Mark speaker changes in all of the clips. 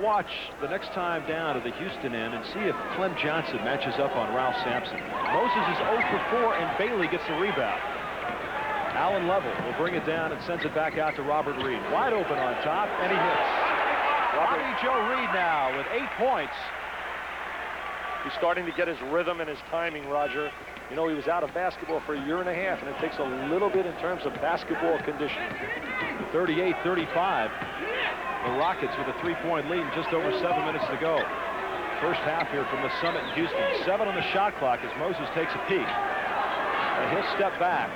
Speaker 1: Watch the next time down to the Houston end and see if Clem Johnson matches up on Ralph Sampson. Moses is 0 for 4, and Bailey gets the rebound. Alan Level will bring it down and sends it back out to Robert Reed. Wide open on top, and he hits. Bobby Joe Reed now with 8 points.
Speaker 2: He's starting to get his rhythm and his timing, Roger. You know, he was out of basketball for a year and a half, and it takes a little bit in terms of basketball conditioning.
Speaker 1: 38-35. The Rockets with a 3-point lead and just over 7 minutes to go. First half here from the Summit in Houston. 7 on the shot clock as Moses takes a peek. And he'll step back.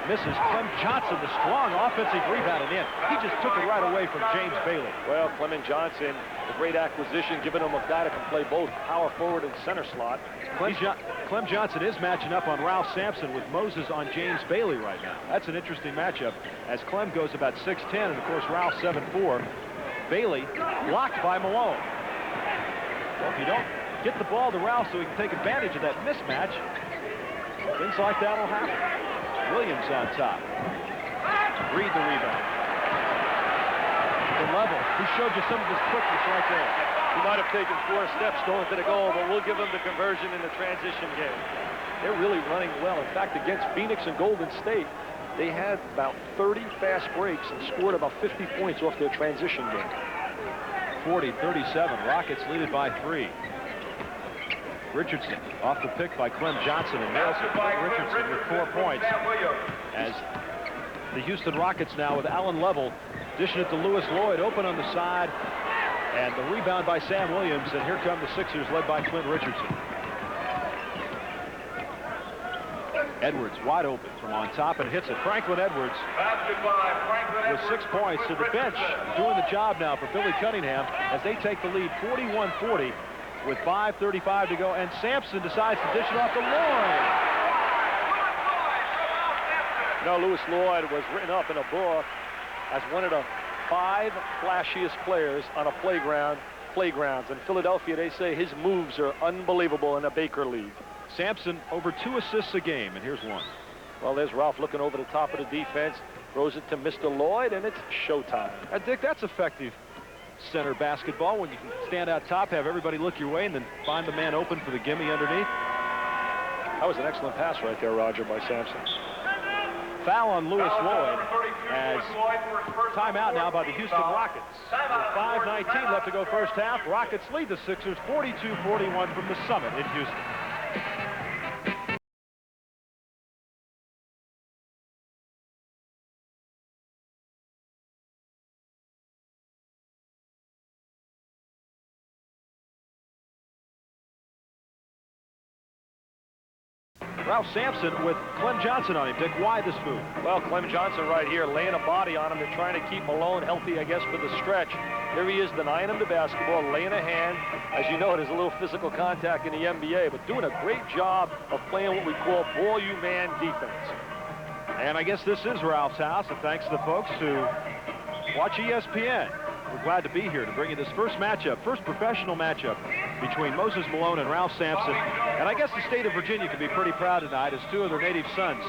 Speaker 1: Misses. Clem Johnson, the strong offensive rebound, and in. He just took it right away from James Bailey.
Speaker 2: Well, Clement Johnson, a great acquisition, giving him a guy that can play both power forward and center slot.
Speaker 1: Clem Johnson is matching up on Ralph Sampson with Moses on James Bailey right now. That's an interesting matchup as Clem goes about 6'10", and of course Ralph 7'4". Bailey blocked by Malone. Well, if you don't get the ball to Ralph so he can take advantage of that mismatch, things like that will happen. Williams on top. Reed the rebound. The Level, who showed you some of his quickness right there.
Speaker 2: He might have taken 4 steps going to the goal, but we'll give him the conversion in the transition game. They're really running well. In fact, against Phoenix and Golden State, they had about 30 fast breaks and scored about 50 points off their transition game.
Speaker 1: 40-37, Rockets lead it by 3. Richardson off the pick by Clem Johnson and nails it. Richardson with 4 points. As the Houston Rockets now with Alan Level dishing it to Lewis Lloyd, open on the side, and the rebound by Sam Williams, and here come the Sixers led by Clint Richardson. Edwards wide open from on top and hits it. Franklin Edwards with 6 points to the bench, doing the job now for Billy Cunningham as they take the lead 41-40 with 5:35 to go, and Sampson decides to dish it off to Lloyd.
Speaker 2: Now, Lewis Lloyd was written up in a book as one of the 5 flashiest players on a playgrounds. In Philadelphia, they say his moves are unbelievable in a Baker League.
Speaker 1: Sampson over 2 assists a game, and here's one.
Speaker 2: Well, there's Ralph looking over the top of the defense, throws it to Mr. Lloyd, and it's showtime.
Speaker 1: Dick, that's effective center basketball when you can stand out top, have everybody look your way, and then find the man open for the gimme underneath.
Speaker 2: That was an excellent pass right there, Roger, by Sampson.
Speaker 1: Foul on Lewis Lloyd as timeout now by the Houston Rockets. With 5:19 left to go first half, Rockets lead the Sixers 42-41 from the Summit in Houston. Ralph Sampson with Clem Johnson on him. Dick, why this move?
Speaker 2: Well, Clem Johnson right here laying a body on him. They're trying to keep Malone healthy, I guess, for the stretch. Here he is denying him the basketball, laying a hand. As you know, there's a little physical contact in the NBA, but doing a great job of playing what we call ball-you-man defense.
Speaker 1: And I guess this is Ralph's house, and thanks to the folks who watch ESPN. We're glad to be here to bring you this first professional matchup between Moses Malone and Ralph Sampson. And I guess the state of Virginia can be pretty proud tonight as 2 of their native sons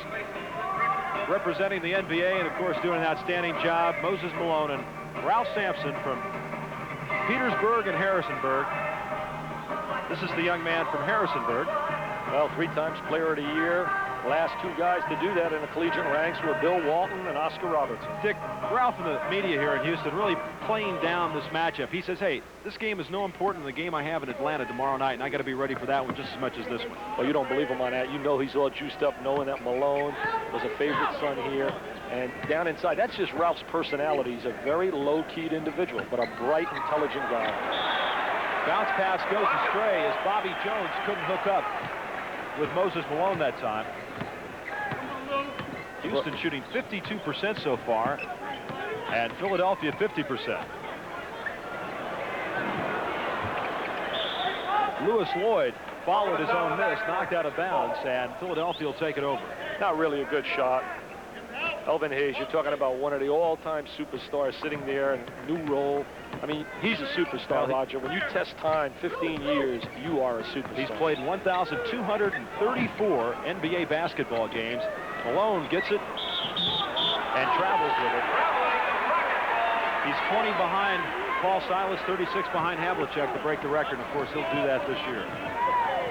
Speaker 1: representing the NBA and, of course, doing an outstanding job. Moses Malone and Ralph Sampson from Petersburg and Harrisonburg. This is the young man from Harrisonburg.
Speaker 2: Well, 3 times Player of the Year. The last 2 guys to do that in the collegiate ranks were Bill Walton and Oscar Robertson.
Speaker 1: Dick, Ralph and the media here in Houston really playing down this matchup. He says, hey, this game is no important than the game I have in Atlanta tomorrow night, and I got to be ready for that one just as much as this one.
Speaker 2: Well, you don't believe him on that. You know he's all juiced up knowing that Malone was a favorite son here. And down inside, that's just Ralph's personality. He's a very low-keyed individual, but a bright, intelligent guy.
Speaker 1: Bounce pass goes astray as Bobby Jones couldn't hook up with Moses Malone that time. Houston shooting 52% so far, and Philadelphia 50%. Lewis Lloyd followed his own miss, knocked out of bounds, and Philadelphia will take it over.
Speaker 2: Not really a good shot. Elvin Hayes, you're talking about one of the all-time superstars sitting there in a new role. I mean, he's a superstar, Roger. When you test time, 15 years, you are a superstar.
Speaker 1: He's played 1,234 NBA basketball games. Malone gets it and travels with it. He's 20 behind Paul Silas, 36 behind Havlicek to break the record. Of course, he'll do that this year.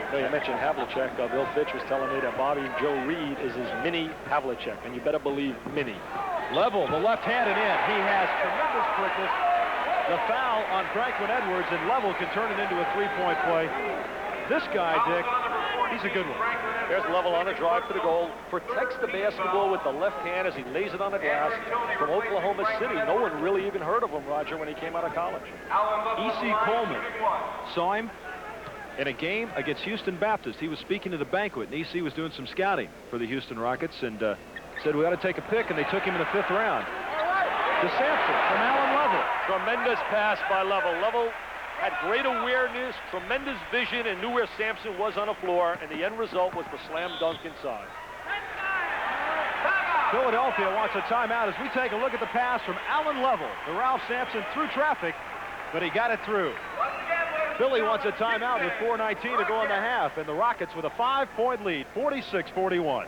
Speaker 2: You mentioned Havlicek. Bill Fitch was telling me that Bobby Joe Reed is his mini Havlicek, and you better believe mini.
Speaker 1: Level, the left-handed in. He has tremendous quickness. The foul on Franklin Edwards, and Level can turn it into a three-point play. This guy, Dick, he's a good one.
Speaker 2: There's Level on the drive to the goal. Protects the basketball with the left hand as he lays it on the glass. From Oklahoma City, no one really even heard of him, Roger, when he came out of college.
Speaker 1: E.C. Coleman saw him in a game against Houston Baptist. He was speaking at a banquet, and E.C. was doing some scouting for the Houston Rockets, and said, we ought to take a pick, and they took him in the 5th round. To Sampson from Alan Level.
Speaker 2: Tremendous pass by Level. Level had great awareness, tremendous vision, and knew where Sampson was on the floor, and the end result was the slam dunk inside.
Speaker 1: Philadelphia wants a timeout as we take a look at the pass from Alan Level to Ralph Sampson through traffic, but he got it through. Philly wants a timeout with 4:19 to go in the half, and the Rockets with a 5-point lead, 46-41.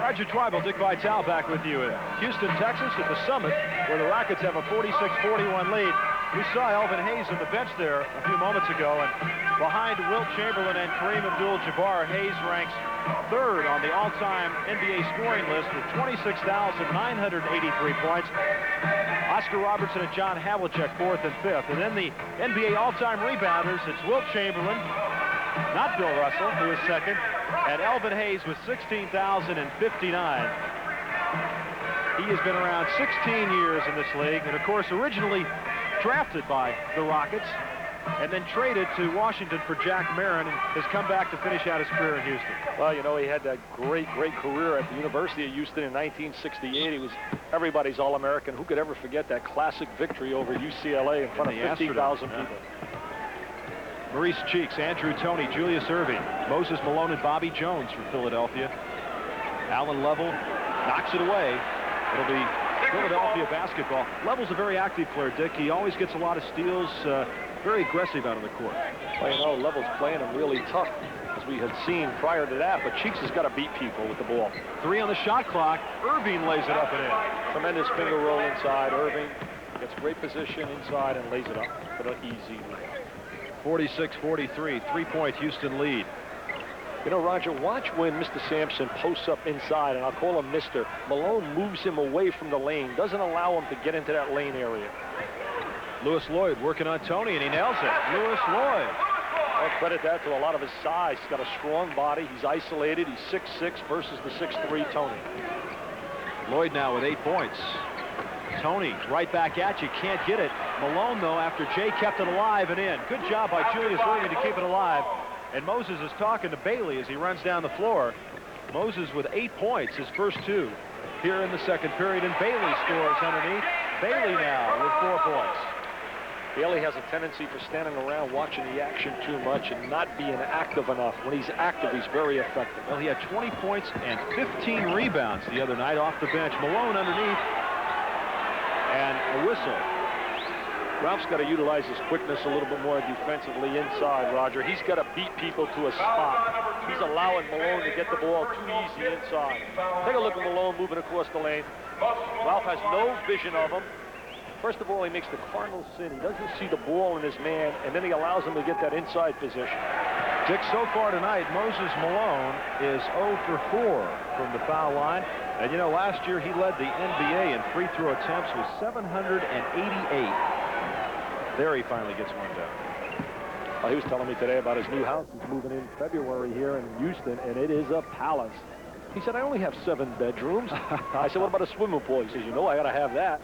Speaker 1: Roger Tribal, Dick Vitale back with you in Houston, Texas at the Summit, where the Rockets have a 46-41 lead. We saw Elvin Hayes on the bench there a few moments ago, and behind Wilt Chamberlain and Kareem Abdul-Jabbar, Hayes ranks 3rd on the all-time NBA scoring list with 26,983 points. Oscar Robertson and John Havlicek 4th and 5th. And then the NBA all-time rebounders, it's Wilt Chamberlain, not Bill Russell, who is 2nd, and Elvin Hayes with 16,059. He has been around 16 years in this league, and of course originally drafted by the Rockets and then traded to Washington for Jack Marin, and has come back to finish out his career in Houston.
Speaker 2: Well, you know, he had that great career at the University of Houston in 1968. He was everybody's All-American. Who could ever forget that classic victory over UCLA in front of 50,000 people?
Speaker 1: Maurice Cheeks, Andrew Toney, Julius Erving, Moses Malone, and Bobby Jones from Philadelphia. Alan Level knocks it away. It'll be Philadelphia basketball. Level's a very active player, Dick. He always gets a lot of steals, very aggressive out on the court.
Speaker 2: Well, you know, Level's playing him really tough, as we had seen prior to that, but Cheeks has got to beat people with the ball.
Speaker 1: 3 on the shot clock. Erving lays it up and in.
Speaker 2: Tremendous finger roll inside. Erving gets great position inside and lays it up for the easy lead.
Speaker 1: 46-43, 3-point Houston lead.
Speaker 2: You know, Roger, watch when Mr. Sampson posts up inside, and I'll call him Mr. Malone moves him away from the lane, doesn't allow him to get into that lane area.
Speaker 1: Lewis Lloyd working on Toney, and he nails it. Lewis Lloyd.
Speaker 2: I'll credit that to a lot of his size. He's got a strong body. He's isolated. He's 6'6" versus the 6'3" Toney.
Speaker 1: Lloyd now with 8 points. Toney right back at you, can't get it. Malone, though, after Jay kept it alive and in. Good job by Julius Erving to keep it alive. And Moses is talking to Bailey as he runs down the floor. Moses with 8 points, his first 2 here in the second period, and Bailey scores underneath. Bailey now with 4 points.
Speaker 2: Bailey has a tendency for standing around watching the action too much and not being active enough. When he's active, he's very effective.
Speaker 1: Well, he had 20 points and 15 rebounds the other night off the bench. Malone underneath, and a whistle.
Speaker 2: Ralph's got to utilize his quickness a little bit more defensively inside, Roger. He's got to beat people to a spot. He's allowing Malone to get the ball too easy inside. Take a look at Malone moving across the lane. Ralph has no vision of him. First of all, he makes the cardinal sin. He doesn't see the ball in his man, and then he allows him to get that inside position.
Speaker 1: Dick, so far tonight, Moses Malone is 0 for 4 from the foul line. And, you know, last year he led the NBA in free throw attempts with 788. There he finally gets one down.
Speaker 2: Well, he was telling me today about his new house. He's moving in February here in Houston, and it is a palace. He said, I only have 7 bedrooms. I said, what about a swimming pool? He says, you know, I got to have that.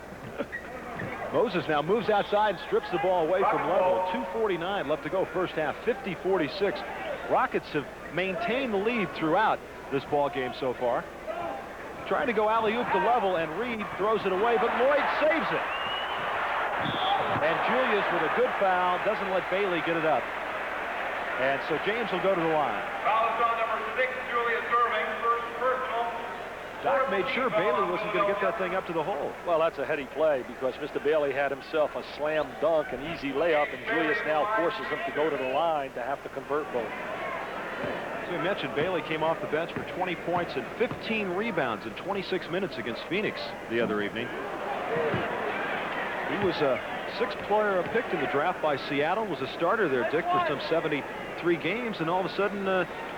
Speaker 1: Moses now moves outside and strips the ball away from Level. 2:49 left to go first half, 50-46. Rockets have maintained the lead throughout this ball game so far. Trying to go alley-oop to Level, and Reed throws it away, but Lloyd saves it. And Julius with a good foul, doesn't let Bailey get it up. And so James will go to the line.
Speaker 3: Foul on number 6, Julius Erving, first personal.
Speaker 1: Doc made sure Bailey wasn't going to get that thing up to the hole.
Speaker 2: Well, that's a heady play because Mr. Bailey had himself a slam dunk, an easy layup, and Julius now forces him to go to the line to have to convert both.
Speaker 1: As we mentioned, Bailey came off the bench for 20 points and 15 rebounds in 26 minutes against Phoenix the other evening. He was a sixth player picked in the draft by Seattle, was a starter there, Dick, for some 73 games, and all of a sudden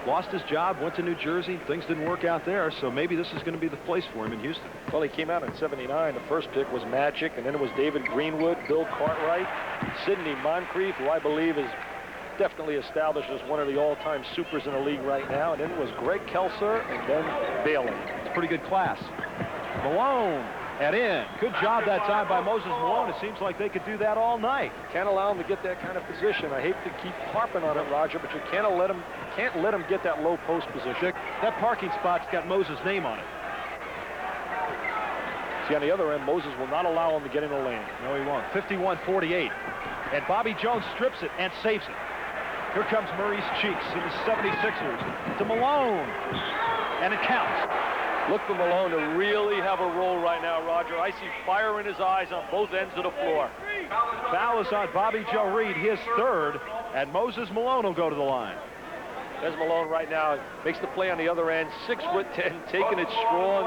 Speaker 1: lost his job, went to New Jersey. Things didn't work out there, so maybe this is going to be the place for him in Houston.
Speaker 2: Well, he came out in 79. The first pick was Magic, and then it was David Greenwood, Bill Cartwright, Sidney Moncrief, who I believe is definitely established as one of the all-time supers in the league right now, and then it was Greg Kelser, and then Bailey.
Speaker 1: It's a pretty good class. Malone and in. Good job that time by Moses Malone. It seems like they could do that all night.
Speaker 2: Can't allow him to get that kind of position. I hate to keep harping on it, Roger, but you can't let him get that low post position.
Speaker 1: Dick, that parking spot's got Moses' name on it.
Speaker 2: See, on the other end, Moses will not allow him to get in the lane.
Speaker 1: No, he won't. 51-48. And Bobby Jones strips it and saves it. Here comes Maurice Cheeks in the 76ers to Malone. And it counts.
Speaker 2: Look for Malone to really have a role right now, Roger. I see fire in his eyes on both ends of the floor.
Speaker 1: Foul is on Bobby Joe Reed, his third, and Moses Malone will go to the line.
Speaker 2: There's Malone right now. Makes the play on the other end. 6'10", taking it strong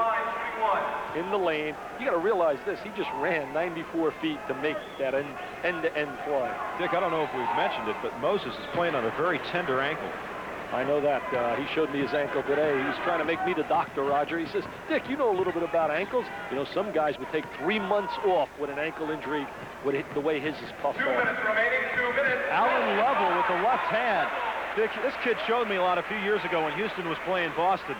Speaker 2: in the lane. You got to realize this. He just ran 94 feet to make that end-to-end play.
Speaker 1: Dick, I don't know if we've mentioned it, but Moses is playing on a very tender ankle.
Speaker 2: I know that. He showed me his ankle today. He was trying to make me the doctor, Roger. He says, Dick, you know a little bit about ankles. You know, some guys would take 3 months off with an ankle injury with the way his is puffed
Speaker 3: 2
Speaker 2: off.
Speaker 3: minutes remaining, 2 minutes.
Speaker 1: Allen Level with the left hand. Dick, this kid showed me a lot a few years ago when Houston was playing Boston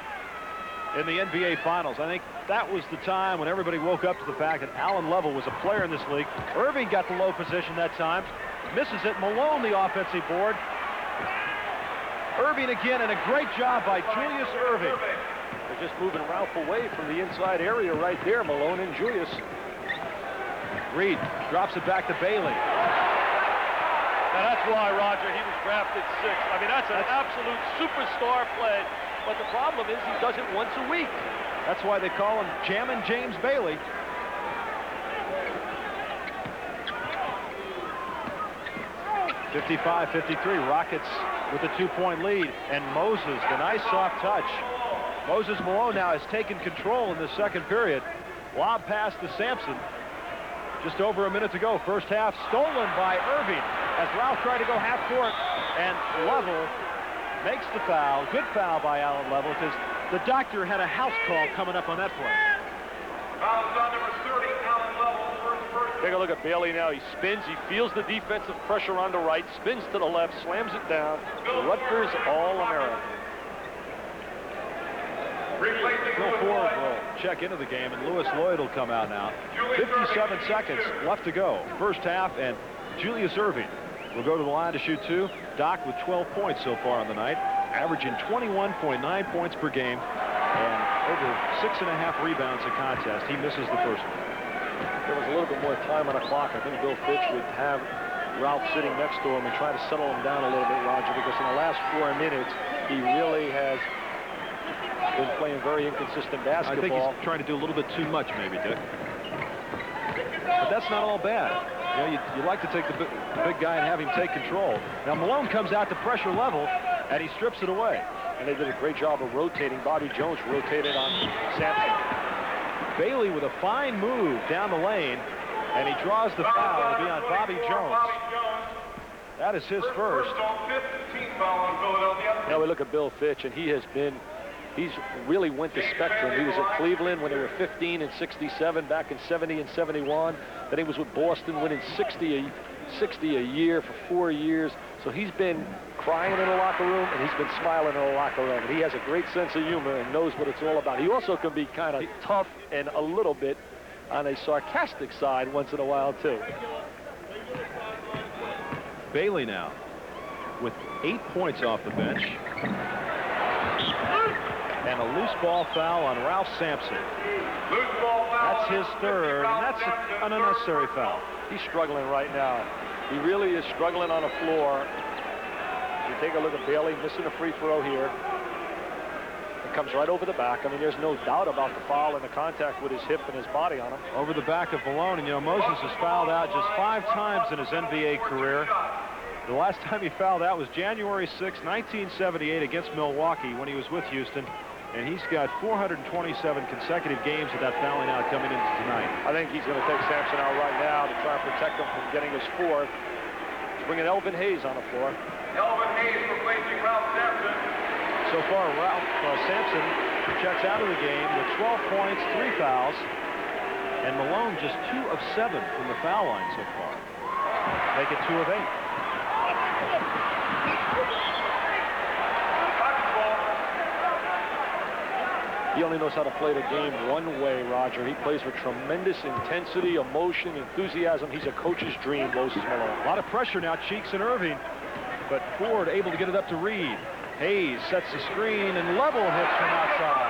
Speaker 1: in the NBA Finals. I think that was the time when everybody woke up to the fact that Allen Level was a player in this league. Irving got the low position that time. Misses it. Malone the offensive board. Irving again, and a great job by Julius Irving.
Speaker 2: They're just moving Ralph away from the inside area right there, Malone and Julius.
Speaker 1: Reed drops it back to Bailey.
Speaker 2: Now that's why, Roger, he was drafted 6th. I mean, that's an absolute superstar play. But the problem is he does it once a week.
Speaker 1: That's why they call him Jammin' James Bailey. (55-53), Rockets with a 2-point lead, and Moses, the nice soft touch. Moses Malone now has taken control in the second period. Lob pass to Sampson. Just over a minute to go. First half stolen by Irving as Ralph tried to go half court, and Level makes the foul. Good foul by Allen Level, because the doctor had a house call coming up on that play.
Speaker 3: Foul is on number 30, Allen Level.
Speaker 2: Take a look at Bailey now. He spins. He feels the defensive pressure on the right, spins to the left, slams it down. Rutgers All-American.
Speaker 1: Phil Ford will check into the game, and Lewis Lloyd will come out now. 57 seconds left to go. First half, and Julius Irving will go to the line to shoot 2. Doc with 12 points so far on the night, averaging 21.9 points per game and over 6.5 rebounds a contest. He misses the first one.
Speaker 2: There was a little bit more time on the clock. I think Bill Fitch would have Ralph sitting next to him and try to settle him down a little bit, Roger, because in the last 4 minutes, he really has been playing very inconsistent basketball.
Speaker 1: I think he's trying to do a little bit too much, maybe, Dick. But that's not all bad. You know, you like to take the big guy and have him take control. Now, Malone comes out to pressure Level, and he strips it away.
Speaker 2: And they did a great job of rotating. Bobby Jones rotated on Sampson.
Speaker 1: Bailey with a fine move down the lane, and he draws the foul to be on Bobby Jones. That is his first.
Speaker 2: Now we look at Bill Fitch, and he's really went the spectrum. He was at Cleveland when they were 15 and 67, back in 70 and 71. Then he was with Boston, winning 60 a year for 4 years. So he's been crying in the locker room, and he's been smiling in the locker room. And he has a great sense of humor and knows what it's all about. He also can be kind of tough and a little bit on a sarcastic side once in a while, too.
Speaker 1: Bailey now with 8 points off the bench. And a loose ball foul on Ralph Sampson. That's his third, and that's an unnecessary foul.
Speaker 2: He's struggling right now. He really is struggling on the floor. You take a look at Bailey missing a free throw here. It comes right over the back. I mean, there's no doubt about the foul and the contact with his hip and his body on him.
Speaker 1: Over the back of Malone, and you know, Moses has fouled out just 5 times in his NBA career. The last time he fouled out was January 6, 1978 against Milwaukee when he was with Houston. and he's got 427 consecutive games without fouling out coming into tonight.
Speaker 2: I think he's going to take Sampson out right now to try and protect him from getting his fourth. He's bringing Elvin Hayes on the floor.
Speaker 3: Elvin Hayes replacing Ralph Sampson.
Speaker 1: So far, Sampson checks out of the game with 12 points, 3 fouls, and Malone just 2 of 7 from the foul line so far. Make it 2 of 8.
Speaker 2: He only knows how to play the game one way, Roger. He plays with tremendous intensity, emotion, enthusiasm. He's a coach's dream, Moses Malone.
Speaker 1: A lot of pressure now, Cheeks and Irving, but Ford able to get it up to Reed. Hayes sets the screen, and Level hits from outside.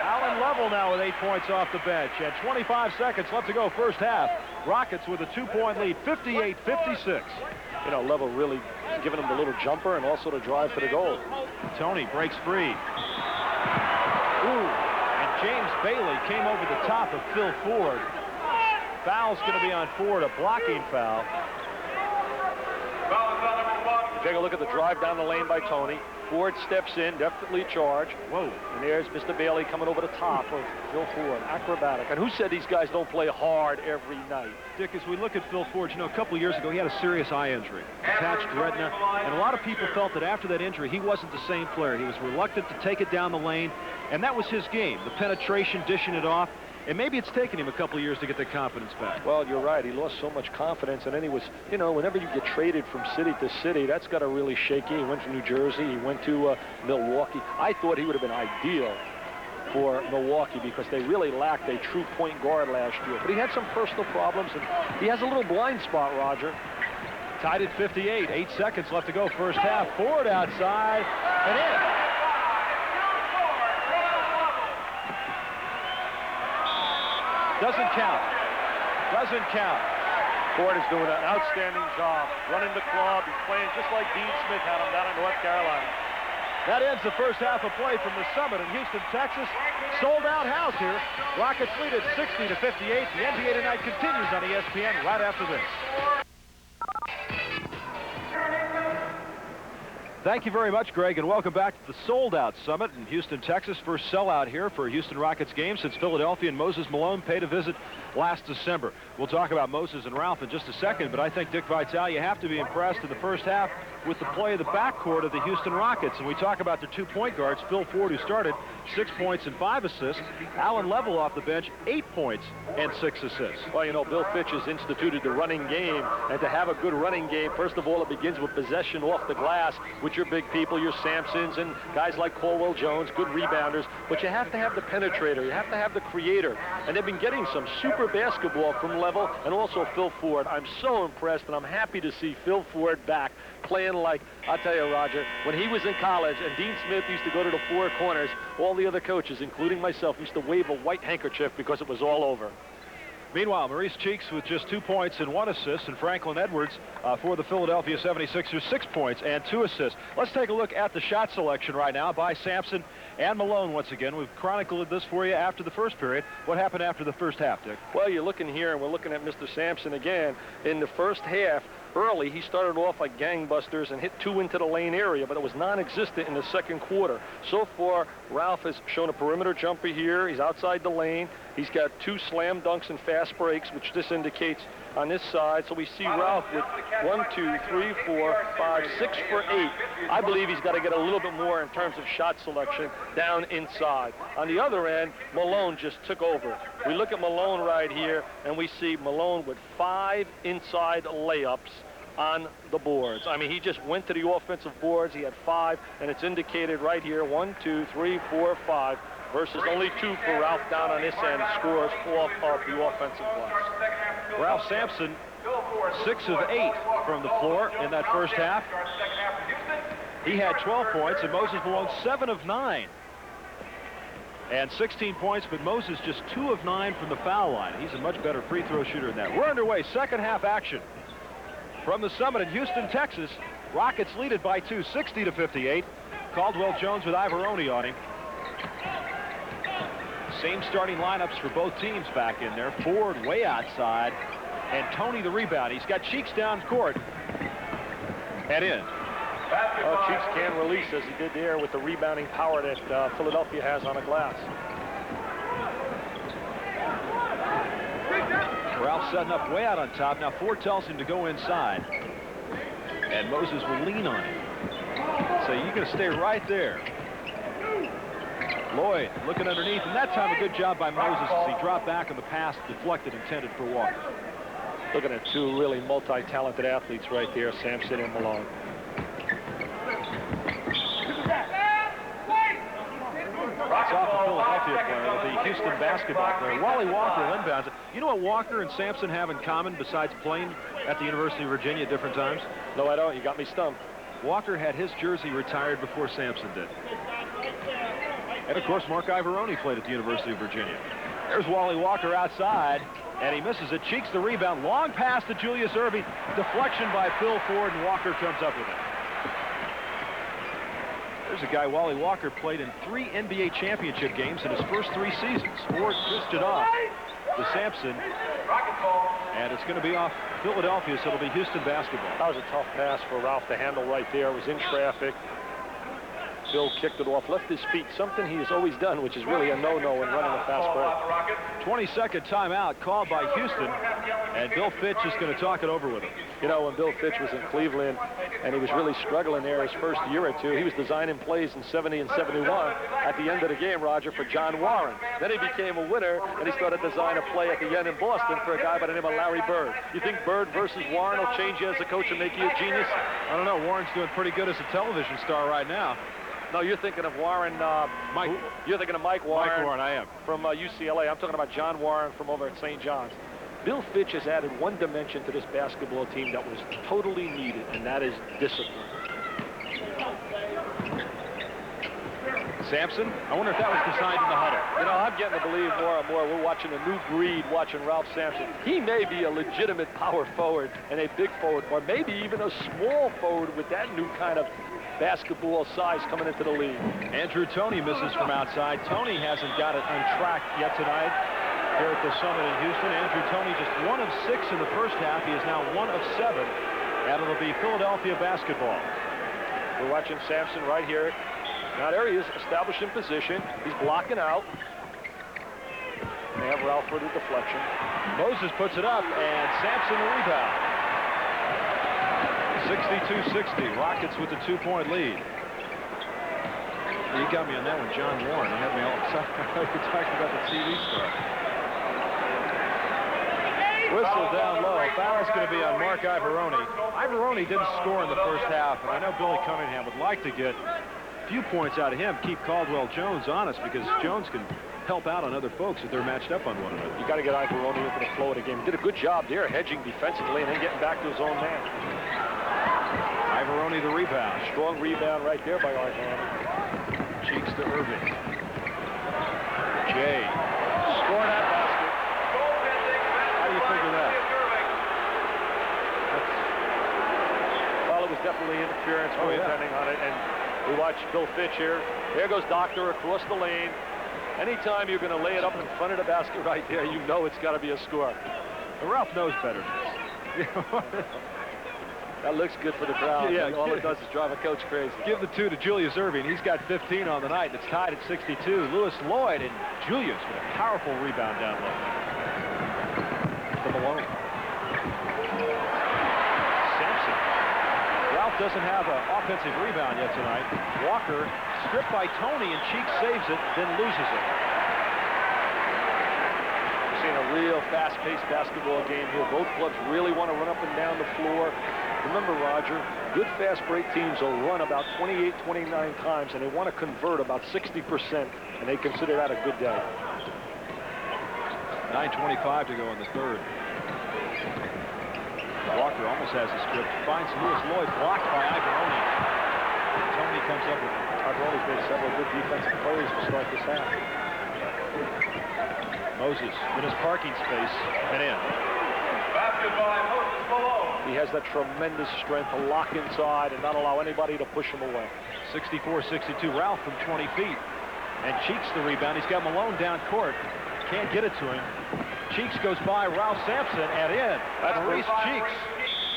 Speaker 1: Alan Level now with 8 points off the bench, and 25 seconds left to go first half. Rockets with a 2-point lead, 58-56.
Speaker 2: You know, Level really giving him the little jumper and also the drive to the goal.
Speaker 1: Tony breaks free. Ooh, and James Bailey came over the top of Phil Ford. Foul's going to be on Ford, a blocking foul.
Speaker 2: Take a look at the drive down the lane by Tony. Ford steps in, definitely charged.
Speaker 1: Whoa.
Speaker 2: And there's Mr. Bailey coming over the top of Phil Ford. Acrobatic. And who said these guys don't play hard every night?
Speaker 1: Dick, as we look at Phil Ford, you know, a couple of years ago, he had a serious eye injury, attached retina, and a lot of people felt that after that injury, he wasn't the same player. He was reluctant to take it down the lane, and that was his game, the penetration, dishing it off. And maybe it's taken him a couple of years to get the confidence back.
Speaker 2: Well, you're right. He lost so much confidence, and then he was, you know, whenever you get traded from city to city, that's got to really shake you. He went to New Jersey. He went to Milwaukee. I thought he would have been ideal for Milwaukee because they really lacked a true point guard last year. But he had some personal problems, and he has a little blind spot, Roger.
Speaker 1: Tied at 58. 8 seconds left to go first half. Ford outside and in. Doesn't count. Doesn't count.
Speaker 2: Ford is doing an outstanding job running the club. He's playing just like Dean Smith had him down in North Carolina.
Speaker 1: That ends the first half of play from the Summit in Houston, Texas. Sold-out house here. Rockets lead at 60-58. The NBA Tonight continues on ESPN right after this. Thank you very much, Greg, and welcome back to the sold-out Summit in Houston, Texas. First sellout here for a Houston Rockets game since Philadelphia and Moses Malone paid a visit last December. We'll talk about Moses and Ralph in just a second, but I think, Dick Vitale, you have to be impressed in the first half with the play of the backcourt of the Houston Rockets. And we talk about their 2 point guards, Phil Ford, who started, 6 points and 5 assists. Alan Level off the bench, 8 points and 6 assists.
Speaker 2: Well, you know, Bill Fitch has instituted the running game, and to have a good running game, first of all, it begins with possession off the glass with your big people, your Sampsons, and guys like Caldwell Jones, good rebounders. But you have to have the penetrator. You have to have the creator. And they've been getting some super basketball from Level and also Phil Ford. I'm so impressed, and I'm happy to see Phil Ford back playing like, I'll tell you, Roger, when he was in college and Dean Smith used to go to the four corners, all the other coaches, including myself, used to wave a white handkerchief because it was all over.
Speaker 1: Meanwhile, Maurice Cheeks with just 2 points and 1 assist, and Franklin Edwards for the Philadelphia 76ers, 6 points and 2 assists. Let's take a look at the shot selection right now by Sampson and Malone once again. We've chronicled this for you after the first period. What happened after the first half, Dick?
Speaker 2: Well, you're looking here, and we're looking at Mr. Sampson again. In the first half, early, he started off like gangbusters and hit 2 into the lane area, but it was non-existent in the second quarter. So far, Ralph has shown a perimeter jumper here. He's outside the lane. He's got 2 slam dunks and fast breaks, which this indicates on this side. So we see Ralph with 1, 2, 3, 4, 5, 6 for 8. I believe he's got to get a little bit more in terms of shot selection down inside. On the other end, Malone just took over. We look at Malone right here, and we see Malone with 5 inside layups on the boards. I mean, he just went to the offensive boards. He had 5, and it's indicated right here, 1, 2, 3, 4, 5, versus only 2 for Ralph down on this end, scores off of the offensive glass.
Speaker 1: Ralph Sampson, 6 of 8 from the floor in that first half. He had 12 points, and Moses Malone 7 of 9. And 16 points, but Moses just 2 of 9 from the foul line. He's a much better free throw shooter than that. We're underway, second half action. From the Summit in Houston, Texas, Rockets lead it by 2, 60-58. Caldwell Jones with Ivoroni on him. Same starting lineups for both teams back in there. Ford way outside, and Tony the rebound. He's got Cheeks down court and in.
Speaker 2: Cheeks can release as he did there with the rebounding power that Philadelphia has on the glass.
Speaker 1: Ralph setting up way out on top. Now Ford tells him to go inside. And Moses will lean on him. So you're going to stay right there. Lloyd looking underneath, and that time a good job by Moses as he dropped back on the pass deflected, intended for Walker.
Speaker 2: Looking at two really multi-talented athletes right there, Sampson and Malone.
Speaker 1: It's off the Philadelphia player with the Houston basketball player. Wally Walker inbounds it. You know what Walker and Sampson have in common besides playing at the University of Virginia at different times?
Speaker 2: No, I don't. You got me stumped.
Speaker 1: Walker had his jersey retired before Sampson did. And, of course, Mark Ivoroni played at the University of Virginia. There's Wally Walker outside, and he misses it. Cheeks the rebound. Long pass to Julius Erving. Deflection by Phil Ford, and Walker comes up with it. There's a guy, Wally Walker, played in 3 NBA championship games in his first 3 seasons. Ford pushed it off to Sampson, and it's going to be off Philadelphia, so it'll be Houston basketball.
Speaker 2: That was a tough pass for Ralph to handle right there. It was in traffic. Phil kicked it off, left his feet, something he has always done, which is really a no-no in running a fast break.
Speaker 1: 20-second timeout called by Houston, and Bill Fitch is going to talk it over with him.
Speaker 2: You know, when Bill Fitch was in Cleveland and he was really struggling there his first year or two, he was designing plays in 70 and 71 at the end of the game, Roger, for John Warren. Then he became a winner, and he started designing a play at the end in Boston for a guy by the name of Larry Bird. You think Bird versus Warren will change you as a coach and make you a genius?
Speaker 1: I don't know. Warren's doing pretty good as a television star right now.
Speaker 2: No, you're thinking of Warren.
Speaker 1: Mike.
Speaker 2: You're thinking of Mike Warren.
Speaker 1: Mike Warren, I am.
Speaker 2: From UCLA. I'm talking about John Warren from over at St. John's. Bill Fitch has added one dimension to this basketball team that was totally needed, and that is discipline.
Speaker 1: Sampson, I wonder if that was designed in the huddle.
Speaker 2: You know, I'm getting to believe more and more. We're watching a new breed, watching Ralph Sampson. He may be a legitimate power forward and a big forward, or maybe even a small forward with that new kind of basketball size coming into the league.
Speaker 1: Andrew Toney misses from outside. Toney hasn't got it on track yet tonight here at the Summit in Houston. Andrew Toney just 1 of 6 in the first half. He is now 1 of 7, and it'll be Philadelphia basketball.
Speaker 2: We're watching Sampson right here. Now there he is, established in position. He's blocking out. They have Ralph for the deflection.
Speaker 1: Moses puts it up, and Sampson the rebound. 62-60. Rockets with the 2-point lead. You got me on that one, John Warren. You had me all excited. You're talking about the TV star. Whistle down low. Foul's going to be on Mark Ivoroni. Ivoroni didn't score in the first half, and I know Billy Cunningham would like to get a few points out of him, keep Caldwell Jones honest, because Jones can help out on other folks if they're matched up on one another.
Speaker 2: You got to get Ivoroni into the flow of the game. He did a good job there, hedging defensively and then getting back to his own man.
Speaker 1: Ivoroni the rebound.
Speaker 2: Strong rebound right there by Ivoroni.
Speaker 1: Cheeks to Erving. Jay.
Speaker 2: Score that basket.
Speaker 1: How do you figure that?
Speaker 2: Well, it was definitely interference. We're depending on it. And we watch Bill Fitch here. There goes Doctor across the lane. Anytime you're going to lay it up in front of the basket right there, you know it's got to be a score.
Speaker 1: Well, Ralph knows better than this.
Speaker 2: That looks good for the crowd.
Speaker 1: Yeah,
Speaker 2: all it does is drive a coach crazy.
Speaker 1: Give the 2 to Julius Erving. He's got 15 on the night, and it's tied at 62. Lewis Lloyd and Julius with a powerful rebound down low. To Malone. Sampson. Ralph doesn't have an offensive rebound yet tonight. Walker stripped by Toney, and Cheeks saves it, then loses it.
Speaker 2: We're seeing a real fast-paced basketball game here. Both clubs really want to run up and down the floor. Remember, Roger, good fast break teams will run about 28, 29 times, and they want to convert about 60%, and they consider that a good day.
Speaker 1: 9:25 to go in the third. Walker almost has a strip. Finds Lewis Lloyd, blocked by Ivoroni. Toney comes up with it.
Speaker 2: Ivoroni's made several good defensive plays to start this half.
Speaker 1: Moses in his parking space and in.
Speaker 3: Basket by Moses Malone.
Speaker 2: He has that tremendous strength to lock inside and not allow anybody to push him away.
Speaker 1: 64-62. Ralph from 20 feet. And Cheeks the rebound. He's got Malone down court. Can't get it to him. Cheeks goes by Ralph Sampson and in.
Speaker 2: That's
Speaker 1: Maurice Cheeks.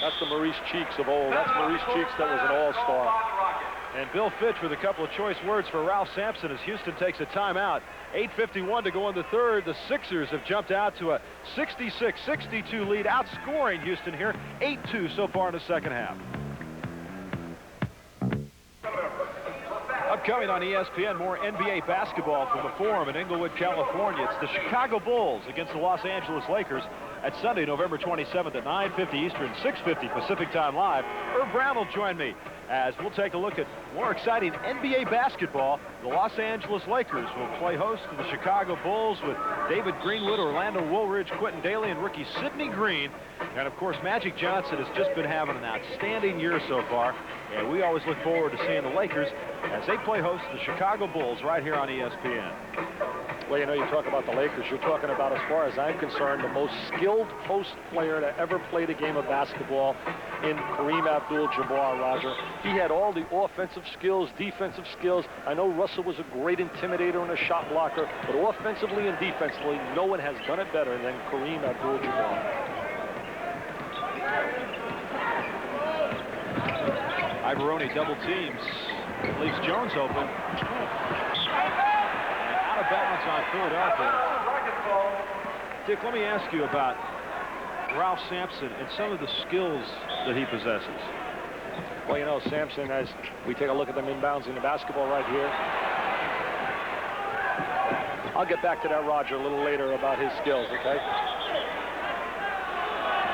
Speaker 2: That's the Maurice Cheeks of old. That's Maurice Cheeks that was an all-star.
Speaker 1: And Bill Fitch with a couple of choice words for Ralph Sampson as Houston takes a timeout. 8:51 to go in the third. The Sixers have jumped out to a 66-62 lead, outscoring Houston here 8-2 so far in the second half. Upcoming on ESPN, more NBA basketball from the Forum in Inglewood, California. It's the Chicago Bulls against the Los Angeles Lakers at Sunday, November 27th at 9:50 Eastern, 6:50 Pacific Time live. Herb Brown will join me as we'll take a look at more exciting NBA basketball. The Los Angeles Lakers will play host to the Chicago Bulls with David Greenwood, Orlando Woolridge, Quentin Daly, and rookie Sidney Green. And, of course, Magic Johnson has just been having an outstanding year so far. And we always look forward to seeing the Lakers as they play host to the Chicago Bulls right here on ESPN.
Speaker 2: Well, you know, you talk about the Lakers. You're talking about, as far as I'm concerned, the most skilled post player to ever play the game of basketball in Kareem Abdul-Jabbar, Roger. He had all the offensive skills, defensive skills. I know Russell was a great intimidator and a shot blocker, but offensively and defensively, no one has done it better than Kareem Abdul-Jabbar.
Speaker 1: Ivoroni double teams, leaves Jones open. Out of bounds on Philadelphia. Dick, let me ask you about Ralph Sampson and some of the skills that he possesses.
Speaker 2: Well, you know, Sampson, as we take a look at them inbounds in the basketball right here. I'll get back to that, Roger, a little later about his skills, okay?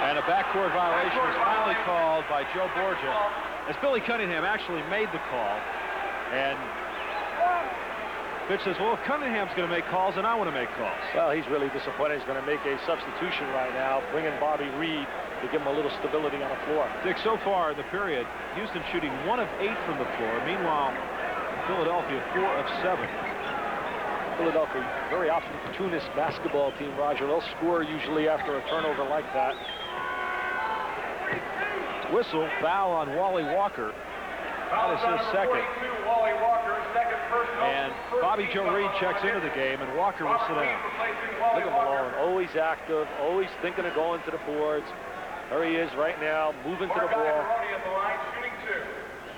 Speaker 1: And a backcourt violation was finally called by Joe Borgia, as Billy Cunningham actually made the call. And Fitch says, well, if Cunningham's going to make calls, then I want to make calls.
Speaker 2: Well, he's really disappointed. He's going to make a substitution right now, bring in Bobby Reed to give him a little stability on the floor.
Speaker 1: Dick, so far in the period, Houston shooting 1 of 8 from the floor. Meanwhile, Philadelphia 4 of 7.
Speaker 2: Philadelphia, very opportunist basketball team, Roger. They'll score usually after a turnover like that.
Speaker 1: Whistle, foul on Wally Walker. That is his second. And Bobby Joe Reed checks into the game, and Walker will sit down.
Speaker 2: Look at Malone, always active, always thinking of going to the boards. There he is right now, moving to the ball.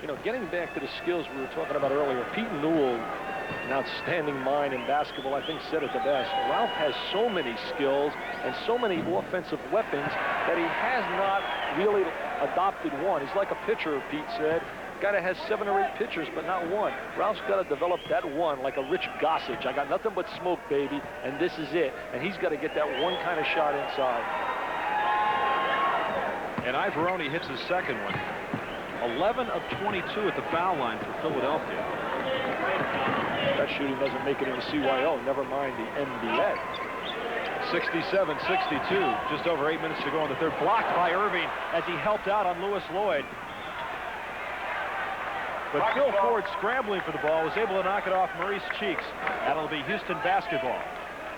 Speaker 2: You know, getting back to the skills we were talking about earlier, Pete Newell, an outstanding mind in basketball, I think said it the best. Ralph has so many skills and so many offensive weapons that he has not really adopted one. He's like a pitcher, Pete said. Guy that has 7 or 8 pitchers, but not one. Ralph's got to develop that one like a Rich Gossage. I got nothing but smoke, baby, and this is it. And he's got to get that one kind of shot inside.
Speaker 1: And Ivoroni hits his second one. 11 of 22 at the foul line for Philadelphia.
Speaker 2: That shooting doesn't make it into CYO, never mind the NBA.
Speaker 1: 67-62, just over 8 minutes to go in the third. Blocked by Irving as he helped out on Lewis Lloyd. But Phil Ford, scrambling for the ball, was able to knock it off Maurice Cheeks. That'll be Houston basketball.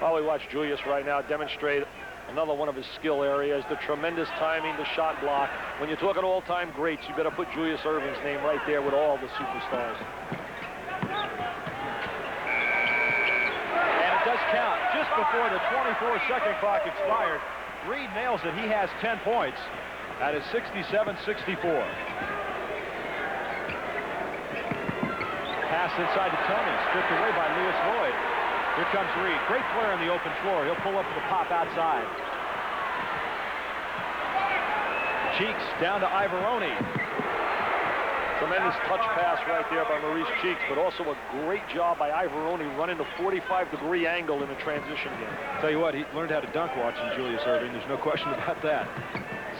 Speaker 2: Well, we watch Julius right now demonstrate another one of his skill areas, the tremendous timing, the shot block. When you're talking all-time greats, you better put Julius Irving's name right there with all the superstars.
Speaker 1: And it does count. Just before the 24-second clock expired, Reed nails it. He has 10 points. That is 67-64. Pass inside to Tony, stripped away by Lewis Lloyd. Here comes Reed. Great player on the open floor. He'll pull up with the pop outside. Cheeks down to Ivoroni.
Speaker 2: Tremendous touch pass right there by Maurice Cheeks, but also a great job by Ivoroni running the 45-degree angle in the transition game.
Speaker 1: Tell you what, he learned how to dunk watching Julius Irving. There's no question about that.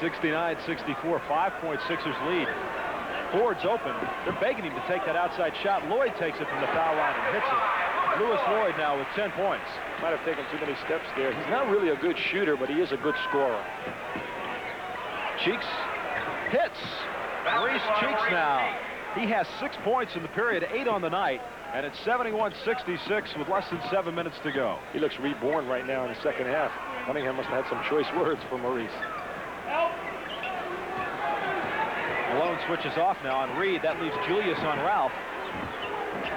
Speaker 1: 69-64, 5-point Sixers lead. Ford's open. They're begging him to take that outside shot. Lloyd takes it from the foul line and hits it. Lewis Lloyd now with 10 points.
Speaker 2: Might have taken too many steps there. He's not really a good shooter, but he is a good scorer.
Speaker 1: Cheeks hits. Maurice Cheeks now. He has 6 points in the period, 8 on the night, and it's 71-66 with less than 7 minutes to go.
Speaker 2: He looks reborn right now in the second half. Cunningham must have had some choice words for Maurice.
Speaker 1: Malone switches off now on Reed. That leaves Julius on Ralph.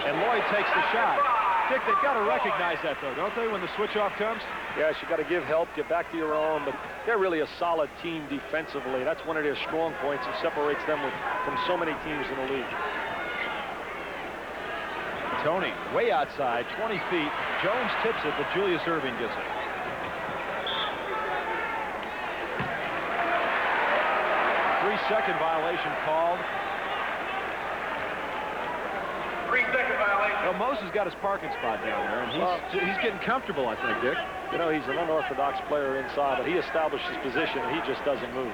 Speaker 1: And Lloyd takes the shot. Dick, they've got to recognize that, though, don't they, when the switch-off comes?
Speaker 2: Yes, you got to give help, get back to your own, but they're really a solid team defensively. That's one of their strong points and separates them from so many teams in the league.
Speaker 1: Tony, way outside, 20 feet. Jones tips it, but Julius Erving gets it. Three-second violation called.
Speaker 3: 3-second violation.
Speaker 1: Well, Moses got his parking spot down there, and he's getting comfortable, I think, Dick.
Speaker 2: You know, he's an unorthodox player inside, but he established his position, and he just doesn't move.